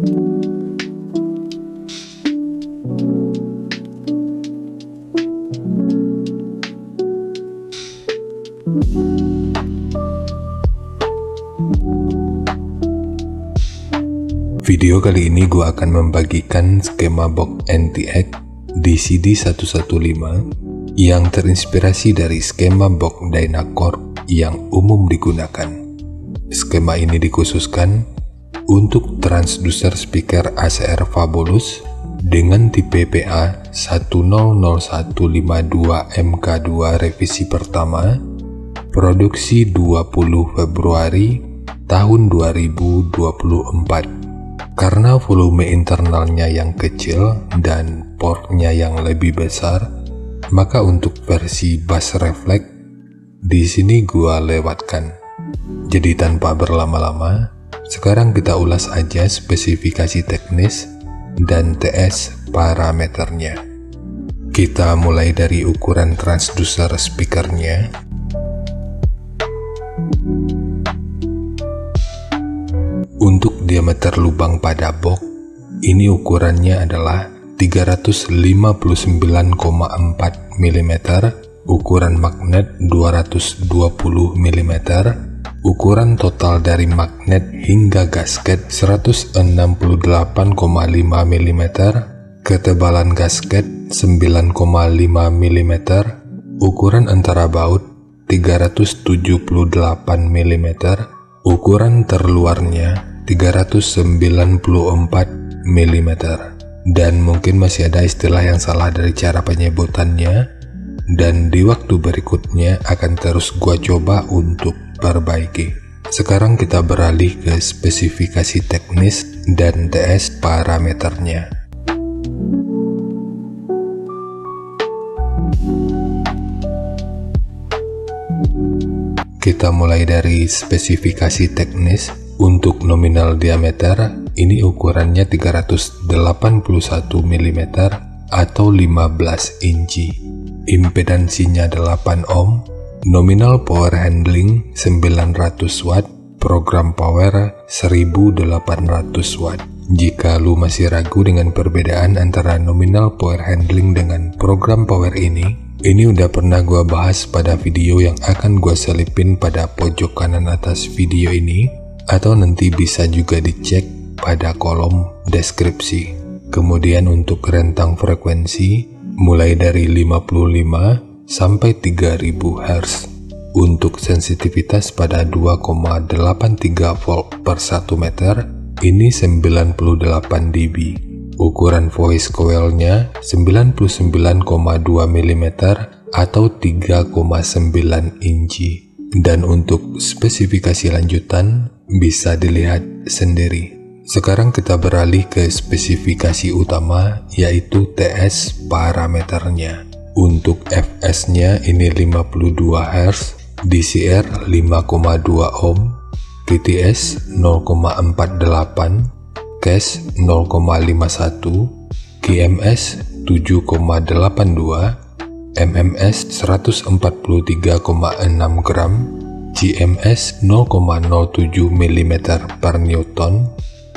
Video kali ini gue akan membagikan skema box NTX DCD115 yang terinspirasi dari skema box Dynacorp yang umum digunakan. Skema ini dikhususkan untuk transducer speaker ACR Fabulous dengan tipe PA100152MK2 revisi pertama, produksi 20 Februari tahun 2024. Karena volume internalnya yang kecil dan portnya yang lebih besar, maka untuk versi bass reflect di sini gua lewatkan. Jadi tanpa berlama-lama, sekarang kita ulas aja spesifikasi teknis dan TS parameternya. Kita mulai dari ukuran transducer speakernya. Untuk diameter lubang pada box, ini ukurannya adalah 359,4 mm, ukuran magnet 220 mm, ukuran total dari magnet hingga gasket 168,5 mm, ketebalan gasket 9,5 mm, ukuran antara baut 378 mm, ukuran terluarnya 394 mm. Dan mungkin masih ada istilah yang salah dari cara penyebutannya, dan di waktu berikutnya akan terus gua coba untuk perbaiki. Sekarang kita beralih ke spesifikasi teknis dan TS parameternya. Kita mulai dari spesifikasi teknis. Untuk nominal diameter, ini ukurannya 381 mm atau 15 inci. Impedansinya 8 ohm, nominal power handling 900 watt, program power 1800 watt. Jika lu masih ragu dengan perbedaan antara nominal power handling dengan program power ini udah pernah gua bahas pada video yang akan gua selipin pada pojok kanan atas video ini, atau nanti bisa juga dicek pada kolom deskripsi. Kemudian untuk rentang frekuensi mulai dari 55 sampai 3000 Hz. Untuk sensitivitas pada 2,83 volt per 1 meter, ini 98 dB. Ukuran voice coil-nya 99,2 mm atau 3,9 inci. Dan untuk spesifikasi lanjutan bisa dilihat sendiri. Sekarang kita beralih ke spesifikasi utama, yaitu TS parameternya. Untuk Fs-nya ini 52 Hz, DCR 5,2 ohm, PTS 0,48, Cache 0,51, QMS 7,82, MMS 143,6 gram, GMS 0,07 mm per Newton,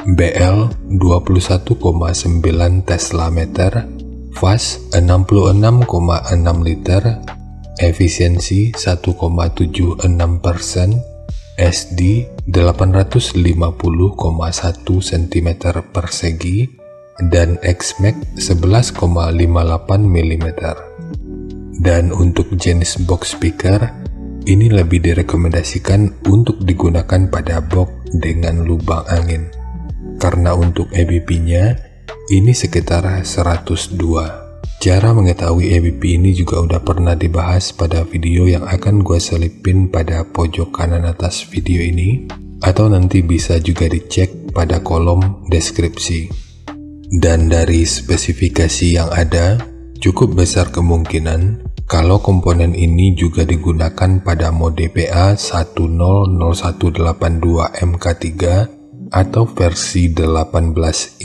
BL 21,9 Tesla meter, fast 66,6 liter, efisiensi 1,76%, SD 850,1 cm persegi, dan XMAX 11,58 mm. Dan untuk jenis box speaker, ini lebih direkomendasikan untuk digunakan pada box dengan lubang angin. Karena untuk EBP-nya, ini sekitar 102. Cara mengetahui EBP ini juga udah pernah dibahas pada video yang akan gue selipin pada pojok kanan atas video ini, atau nanti bisa juga dicek pada kolom deskripsi. Dan dari spesifikasi yang ada, cukup besar kemungkinan kalau komponen ini juga digunakan pada mode PA100182MK3 atau versi 18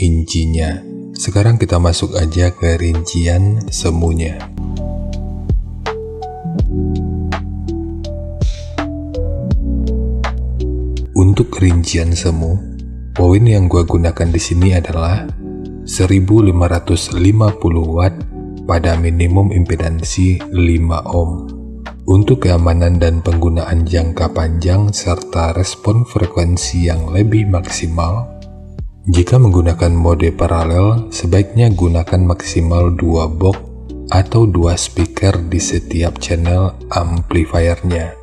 incinya. Sekarang kita masuk aja ke rincian semuanya. Untuk rincian semu, Poin yang gua gunakan di sini adalah 1550 watt pada minimum impedansi 5 ohm. Untuk keamanan dan penggunaan jangka panjang serta respon frekuensi yang lebih maksimal, jika menggunakan mode paralel, sebaiknya gunakan maksimal 2 box atau 2 speaker di setiap channel amplifiernya.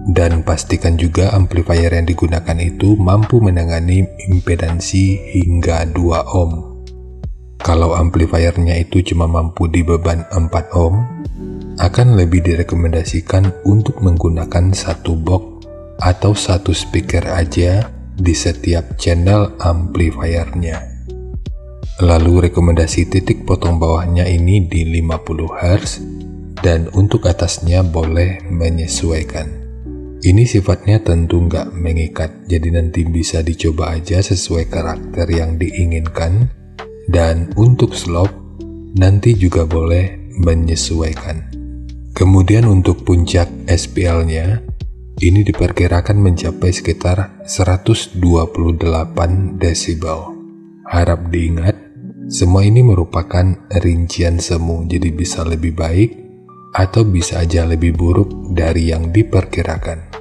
Dan pastikan juga amplifier yang digunakan itu mampu menangani impedansi hingga 2 ohm. Kalau amplifiernya itu cuma mampu di beban 4 ohm, akan lebih direkomendasikan untuk menggunakan 1 box atau 1 speaker aja di setiap channel amplifiernya. Lalu rekomendasi titik potong bawahnya ini di 50 Hz dan untuk atasnya boleh menyesuaikan. Ini sifatnya tentu nggak mengikat, jadi nanti bisa dicoba aja sesuai karakter yang diinginkan, dan untuk slope nanti juga boleh menyesuaikan. Kemudian untuk puncak SPL-nya, ini diperkirakan mencapai sekitar 128 desibel. Harap diingat, semua ini merupakan rincian semu, jadi bisa lebih baik atau bisa aja lebih buruk dari yang diperkirakan.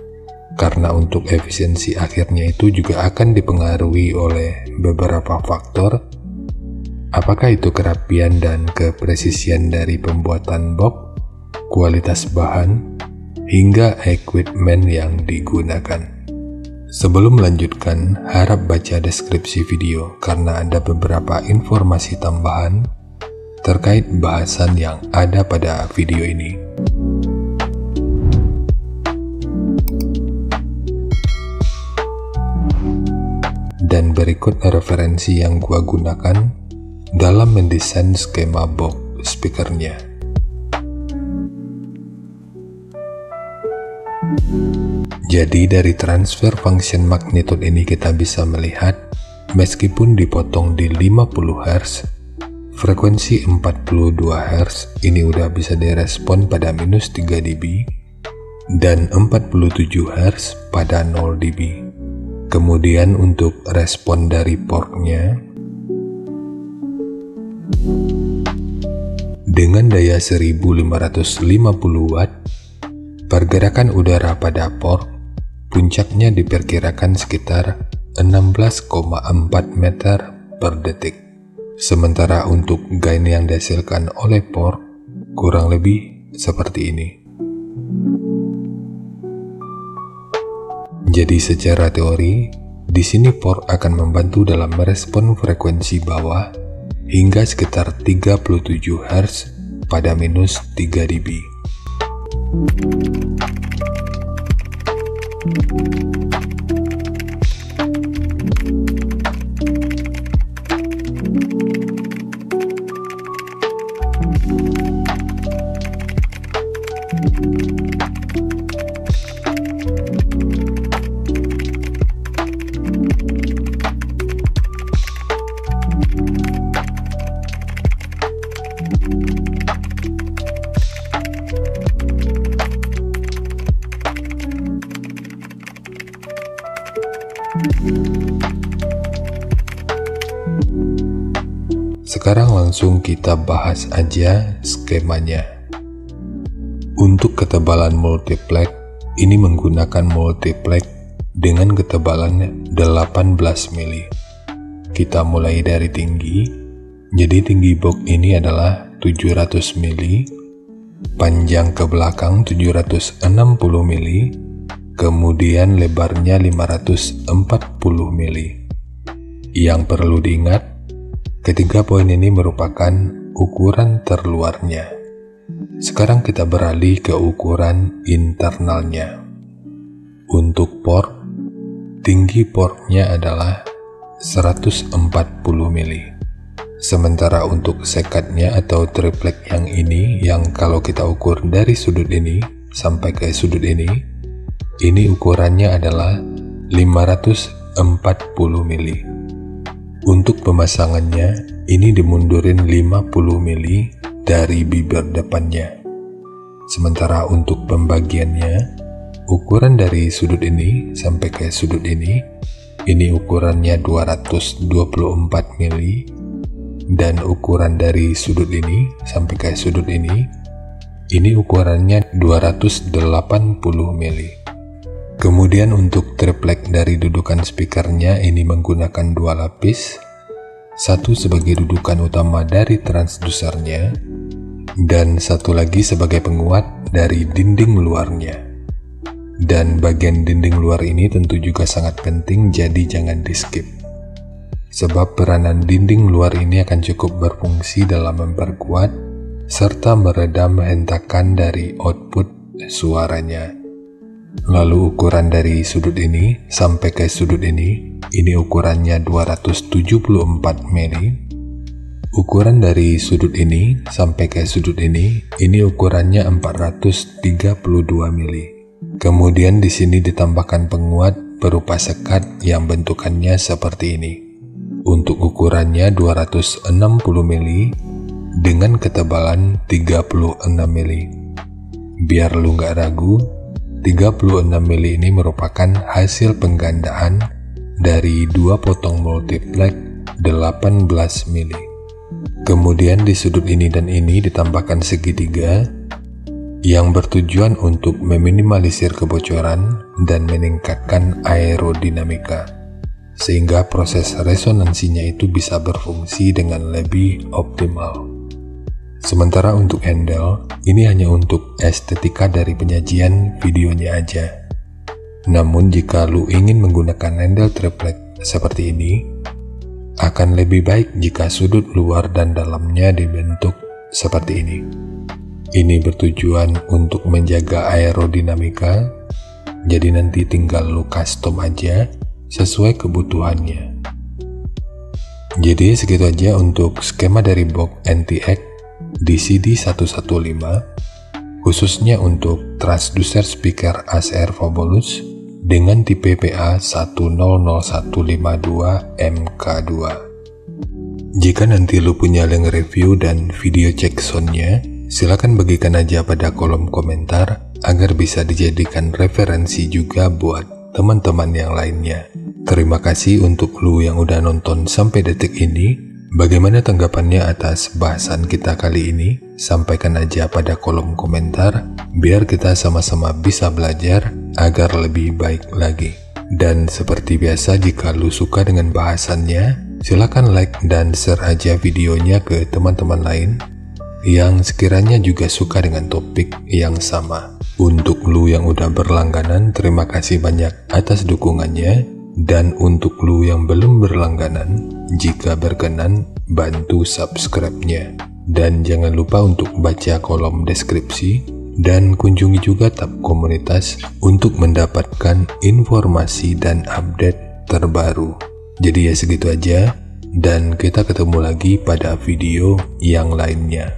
Karena untuk efisiensi akhirnya itu juga akan dipengaruhi oleh beberapa faktor, apakah itu kerapian dan kepresisian dari pembuatan box, kualitas bahan, hingga equipment yang digunakan. Sebelum melanjutkan, harap baca deskripsi video karena ada beberapa informasi tambahan terkait bahasan yang ada pada video ini. Dan berikut referensi yang gua gunakan dalam mendesain skema box speakernya. Jadi dari transfer function magnitude ini kita bisa melihat, meskipun dipotong di 50 Hz, frekuensi 42 Hz ini udah bisa direspon pada minus 3 dB, dan 47 Hz pada 0 dB. Kemudian untuk respon dari portnya, dengan daya 1550 watt, pergerakan udara pada port puncaknya diperkirakan sekitar 16,4 meter per detik. Sementara untuk gain yang dihasilkan oleh port kurang lebih seperti ini. Jadi secara teori, di sini port akan membantu dalam merespon frekuensi bawah hingga sekitar 37 Hz pada minus 3 dB. Sekarang langsung kita bahas aja skemanya. Untuk ketebalan multiplex, ini menggunakan multiplex dengan ketebalan 18 mili. Kita mulai dari tinggi, jadi tinggi box ini adalah 700 mili, panjang ke belakang 760 mili, kemudian lebarnya 540 mili. Yang perlu diingat, ketiga poin ini merupakan ukuran terluarnya. Sekarang kita beralih ke ukuran internalnya. Untuk port, tinggi portnya adalah 140 mili. Sementara untuk sekatnya atau triplek yang ini, yang kalau kita ukur dari sudut ini sampai ke sudut ini ukurannya adalah 540 mili. Untuk pemasangannya, ini dimundurin 50 mili dari bibir depannya. Sementara untuk pembagiannya, ukuran dari sudut ini sampai ke sudut ini ini ukurannya 224 mili, dan ukuran dari sudut ini sampai ke sudut ini ukurannya 280 mili. Kemudian untuk triplek dari dudukan speakernya ini menggunakan 2 lapis, satu sebagai dudukan utama dari transdusernya, dan satu lagi sebagai penguat dari dinding luarnya. Dan bagian dinding luar ini tentu juga sangat penting, jadi jangan di skip. Sebab peranan dinding luar ini akan cukup berfungsi dalam memperkuat serta meredam hentakan dari output suaranya. Lalu ukuran dari sudut ini sampai ke sudut ini ukurannya 274 mili. Ukuran dari sudut ini sampai ke sudut ini ukurannya 432 mili. Kemudian di sini ditambahkan penguat berupa sekat yang bentukannya seperti ini. Untuk ukurannya 260 mili dengan ketebalan 36 mili. Biar lu nggak ragu, 36 mili ini merupakan hasil penggandaan dari 2 potong multiplex 18 mili. Kemudian di sudut ini dan ini ditambahkan segitiga yang bertujuan untuk meminimalisir kebocoran dan meningkatkan aerodinamika, sehingga proses resonansinya itu bisa berfungsi dengan lebih optimal. Sementara untuk handle, ini hanya untuk estetika dari penyajian videonya aja. Namun jika lu ingin menggunakan handle triplek seperti ini, akan lebih baik jika sudut luar dan dalamnya dibentuk seperti ini. Ini bertujuan untuk menjaga aerodinamika, jadi nanti tinggal lu custom aja sesuai kebutuhannya. Jadi segitu aja untuk skema dari box NTX DCD115, khususnya untuk transducer speaker ACR Fabulous dengan tipe PA100152MK2. Jika nanti lu punya link review dan video cek soundnya, silakan bagikan aja pada kolom komentar agar bisa dijadikan referensi juga buat teman-teman yang lainnya. Terima kasih untuk lu yang udah nonton sampai detik ini. Bagaimana tanggapannya atas bahasan kita kali ini? Sampaikan aja pada kolom komentar biar kita sama-sama bisa belajar agar lebih baik lagi. Dan seperti biasa, jika lu suka dengan bahasannya, silakan like dan share aja videonya ke teman-teman lain yang sekiranya juga suka dengan topik yang sama. Untuk lu yang udah berlangganan, terima kasih banyak atas dukungannya. Dan untuk lu yang belum berlangganan, jika berkenan, bantu subscribe-nya. Dan jangan lupa untuk baca kolom deskripsi dan kunjungi juga tab komunitas untuk mendapatkan informasi dan update terbaru. Jadi ya segitu aja, dan kita ketemu lagi pada video yang lainnya.